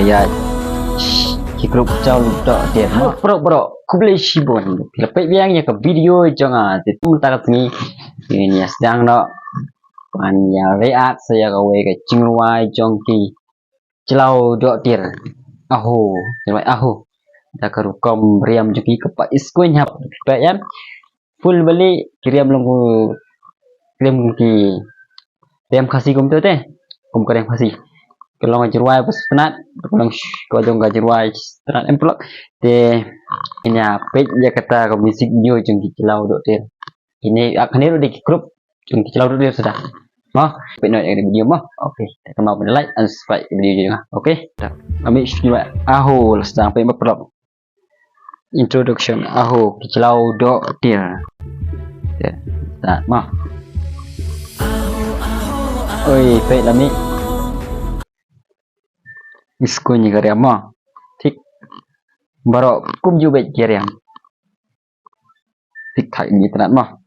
ya ki grup chau dok dia bro ku boleh sibon lepas biangnya ke video jangan itu tak ni ini sedang dok hanya react saya gawe ke cingruai jongki celau dok dir aho celau aho dah kerukom riam joki ke pak iskuin hap pak ya full beli kiriam longku kirim ki riam kasih kum tu teh kum kerem kasih kalau ngajuruai pas penat kalau kau jong ngajuruai penat emplok de ini apa ya kata ke musik new jongki celau dok dir ini akan ini di grup jongki celau dok dir sudah mau penuh ada video mah oke kita mau like and subscribe video juga oke kami juga aho sampai berperap introduction aho kecelau dok dia nah mah oi pe lami iskunya karya mah tik baru kum juga karya tik thai ni tenat mah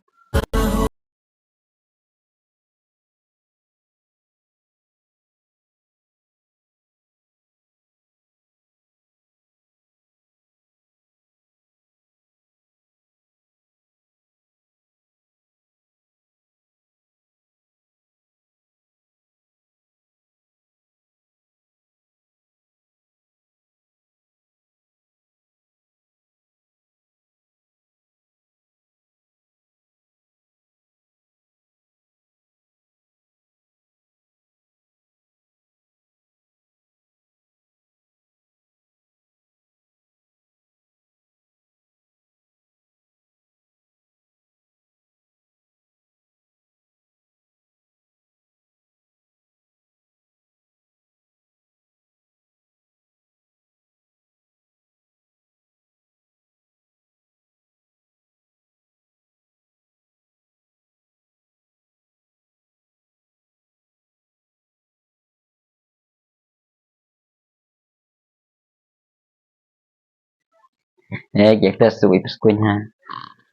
kita suit iskunya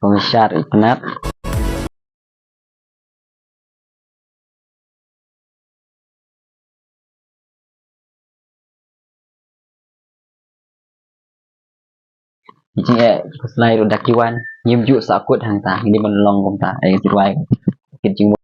pengesyar tenat jika selain udah kiwan nyimju sakut hangta ini menolong komta yang tiruai kincing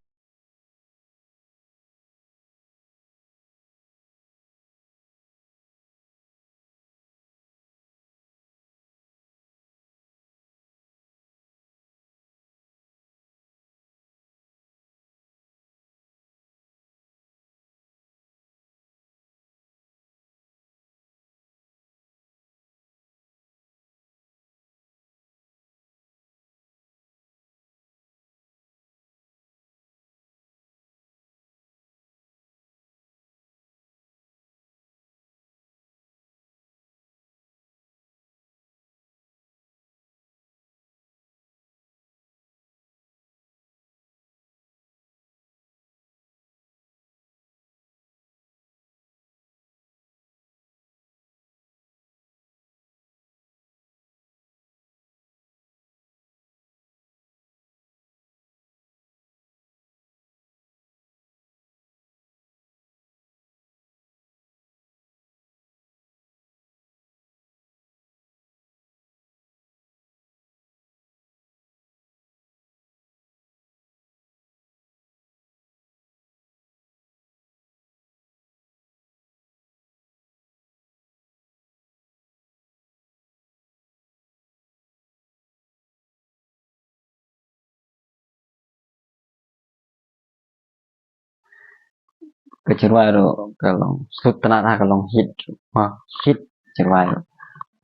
keceruai kalau sud tenat kalau hit wah hit ceruai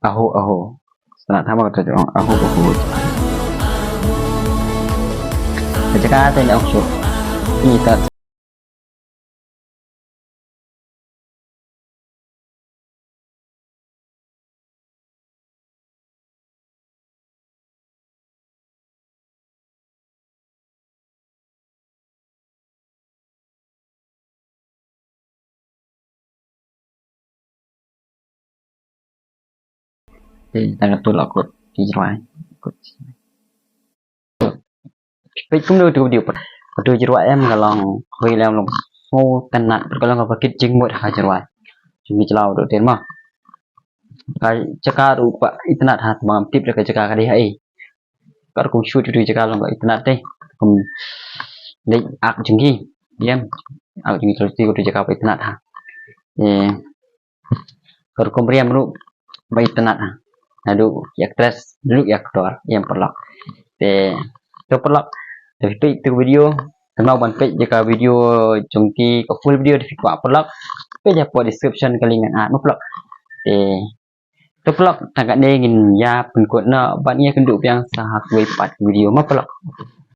aho tenat sama kata aho kecekatan yang usul kita tanggal tu lah kot ceruai kot baik cũng đưa điều đưa ceruai em là lòng hơi leo lòng ngô tên nặng kalau nggak pakai jeng buat hajar cumi celau dok ten mah kai cakar rupa internet hat mam tip le cakar kadi hai kar kum shoot tu cakar long internet teh kum lek ak jengki diam ak jengki terus tu cakar internet ha kar kum riam ru ba internet ha adu yak tres dulu yak tor yang perlak te perlak tapi tu video kenal ban page jika video jengki ke full video di fikwa perlak pe ja po description kalingan at perlak tu pelak tagak ne ngin ya pengkot na ban ia kenduk yang sahak 4 video ma pelak